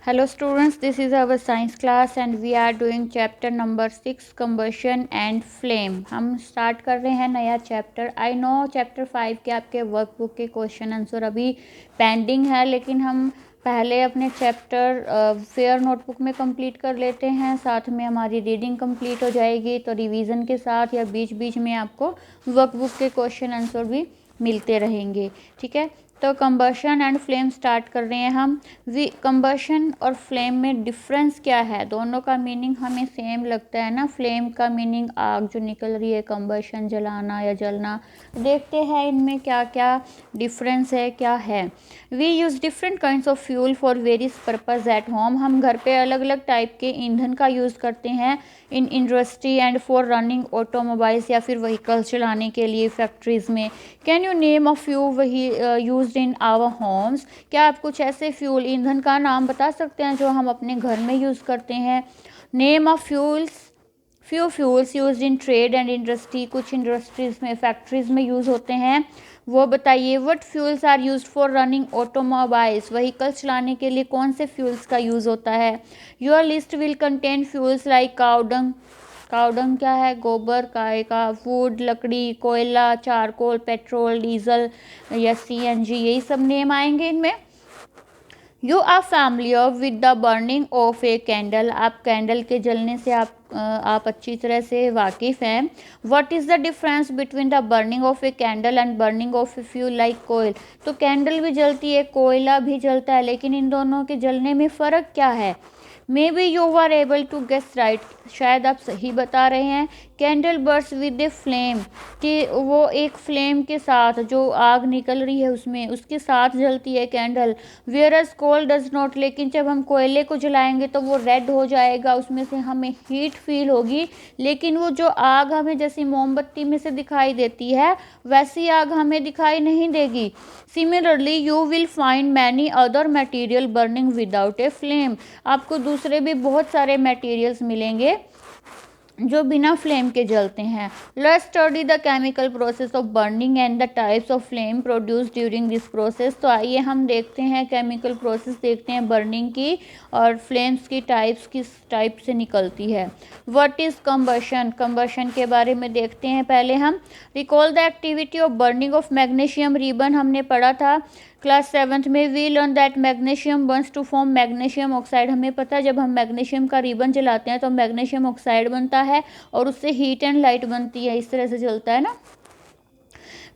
Hello students, this is our science class and we are doing chapter number 6 combustion and flame। हम start कर रहे हैं नया chapter. I know chapter 5 के आपके वर्कबुक के क्वेश्चन आंसर अभी पेंडिंग है, लेकिन हम पहले अपने चैप्टर फेयर नोटबुक में कंप्लीट कर लेते हैं, साथ में हमारी रीडिंग कंप्लीट हो जाएगी। तो रिवीजन के साथ या बीच बीच में आपको वर्कबुक के क्वेश्चन आंसर भी मिलते रहेंगे, ठीक है। तो कंबशन एंड फ्लेम स्टार्ट कर रहे हैं हम। कंबशन और फ्लेम में डिफरेंस क्या है? दोनों का मीनिंग हमें सेम लगता है ना। फ्लेम का मीनिंग आग जो निकल रही है, कंबशन जलाना या जलना। देखते हैं इनमें क्या क्या डिफरेंस है, क्या है। We use different kinds of fuel for various purpose at home. हम घर पे अलग अलग टाइप के ईंधन का यूज़ करते हैं in industry and for running automobiles, या फिर व्हीकल्स चलाने के लिए फैक्ट्रीज़ में। Can you name a few वही यूज्ड इन आवर होम्स? क्या आप कुछ ऐसे फ्यूल ईंधन का नाम बता सकते हैं जो हम अपने घर में यूज़ करते हैं? Name of few fuels used in trade and industry. कुछ इंडस्ट्रीज में, फैक्ट्रीज में यूज़ होते हैं, वो बताइए। What fuels are used for running automobiles? Vehicles चलाने के लिए कौन से फ्यूल्स का यूज़ होता है? Your list will contain fuels like cow dung. Cow dung क्या है? गोबर गाय का। वुड लकड़ी, कोयला, चारकोल, पेट्रोल, डीजल या सीएनजी, यही सब नेम आएंगे इनमें। You are familiar with the burning of a candle. आप कैंडल के जलने से आप अच्छी तरह से वाकिफ़ हैं। What is the difference between the burning of a candle and burning of a fuel like कोयल? तो कैंडल भी जलती है, कोयला भी जलता है, लेकिन इन दोनों के जलने में फ़र्क क्या है? Maybe you are able to guess right. शायद आप सही बता रहे हैं। Candle burns with a flame, कि वो एक फ्लेम के साथ, जो आग निकल रही है उसमें, उसके साथ जलती है candle. Whereas coal does not, लेकिन जब हम कोयले को जलाएंगे तो वो रेड हो जाएगा, उसमें से हमें हीट फील होगी, लेकिन वो जो आग हमें जैसी मोमबत्ती में से दिखाई देती है वैसी आग हमें दिखाई नहीं देगी। Similarly you will find many other material burning without a flame. आपको दूसरे भी बहुत सारे मटेरियल्स मिलेंगे जो बिना फ्लेम के जलते हैं। Let's study the chemical process of burning and the types of flame produce during this process. तो आइए हम देखते हैं केमिकल प्रोसेस, देखते हैं बर्निंग की और फ्लेम्स की टाइप्स किस टाइप से निकलती है। What is combustion? कंबशन के बारे में देखते हैं पहले हम। Recall the activity of burning of magnesium ribbon, हमने पढ़ा था क्लास 7th में। We learn that magnesium burns to form magnesium oxide. हमें पता है जब हम मैग्नीशियम का रिबन जलाते हैं तो मैग्नीशियम ऑक्साइड बनता है और उससे हीट एंड लाइट बनती है, इस तरह से जलता है ना।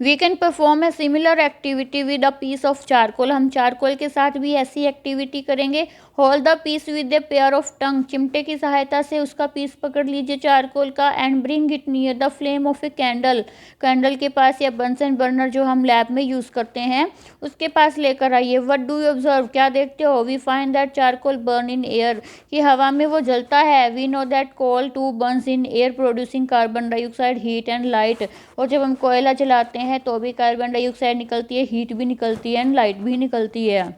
We can perform a similar activity with a piece of charcoal. हम चारकोल के साथ भी ऐसी एक्टिविटी करेंगे। Hold the piece with a pair of tong, चिमटे की सहायता से उसका पीस पकड़ लीजिए चारकोल का। And bring it near the flame of a candle, candle के पास या बंसन बर्नर जो हम लैब में यूज़ करते हैं उसके पास लेकर आइए। What do you observe? क्या देखते हो? We find that charcoal burn in air, कि हवा में वो जलता है। We know that coal too burns in air producing carbon dioxide, heat and light. और जब हम कोयला जलाते हैं तो भी कार्बन डाइऑक्साइड निकलती है, हीट भी निकलती है एंड लाइट भी निकलती है।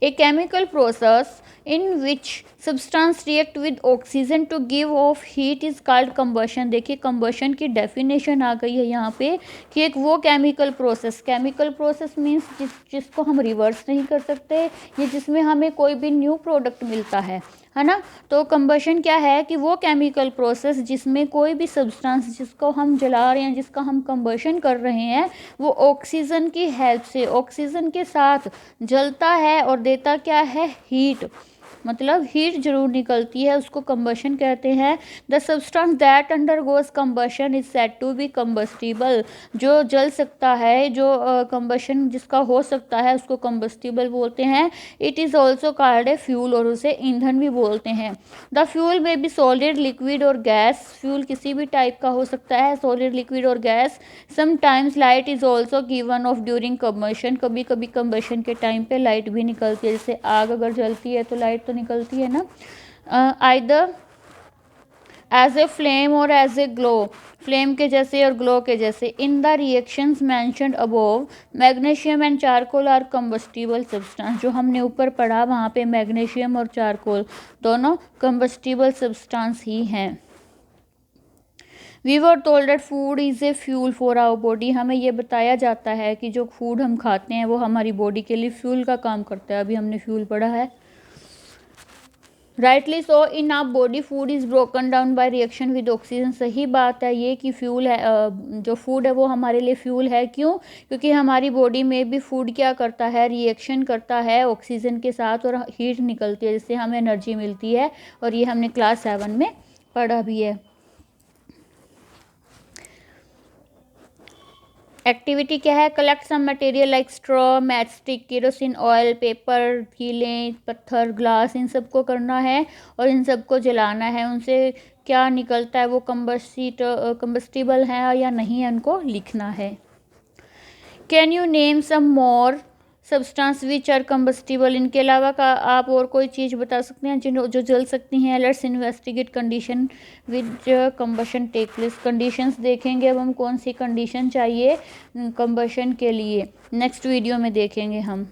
A chemical process in which substance react with oxygen to give off heat is called combustion। देखिए combustion की definition आ गई है यहाँ पे कि एक वो chemical process means जिसको हम reverse नहीं कर सकते, या जिसमें हमें कोई भी new product मिलता है ना। तो कंबशन क्या है कि वो केमिकल प्रोसेस जिसमें कोई भी सब्सटेंस जिसको हम जला रहे हैं, जिसका हम कंबशन कर रहे हैं, वो ऑक्सीजन की हेल्प से, ऑक्सीजन के साथ जलता है और देता क्या है? हीट। मतलब हीट जरूर निकलती है, उसको कंबशन कहते हैं। The substance that undergoes combustion is said to be combustible. जो जल सकता है, जो कंबशन जिसका हो सकता है, उसको कंबस्टिबल बोलते हैं। It is also called a fuel, और उसे ईंधन भी बोलते हैं। द फ्यूल में बी सॉलिड, लिक्विड और गैस। फ्यूल किसी भी टाइप का हो सकता है, सॉलिड, लिक्विड और gas. Sometimes light is also given of during combustion. कभी कभी कंबशन के टाइम पे लाइट भी निकलती है, जैसे आग अगर जलती है तो लाइट तो निकलती है ना। आइदर एज ए फ्लेम और एज ए ग्लो, फ्लेम के जैसे और ग्लो के जैसे। In the reactions mentioned above, magnesium and charcoal are combustible substance. जो हमने ऊपर पढ़ा वहाँ पे मैग्नीशियम और चारकोल दोनों कंबस्टिबल सब्सटेंस ही हैं। We were told that food is a fuel for our body. हमें ये बताया जाता है कि जो फूड हम खाते हैं वो हमारी बॉडी के लिए फ्यूल का काम करता है। अभी हमने फ्यूल पढ़ा है। Rightly so in our body food is broken down by reaction with oxygen. सही बात है ये कि फ्यूल है, जो फूड है वो हमारे लिए फ्यूल है। क्यों? क्योंकि हमारी बॉडी में भी फूड क्या करता है, रिएक्शन करता है ऑक्सीजन के साथ और हीट निकलती है जिससे हमें एनर्जी मिलती है। और ये हमने क्लास 7 में पढ़ा भी है। एक्टिविटी क्या है? Collect some material like straw, match stick, kerosene oil, paper, कीलें, पत्थर, ग्लास, इन सबको करना है और इन सबको जलाना है। उनसे क्या निकलता है, वो कंबस्टिबल है या नहीं है, उनको लिखना है। Can you name some more substance which are combustible? इनके अलावा का आप और कोई चीज़ बता सकते हैं जो जल सकती हैं? Let's investigate condition which combustion take place. Conditions देखेंगे अब हम कौन सी कंडीशन चाहिए कंबशन के लिए, नेक्स्ट वीडियो में देखेंगे हम।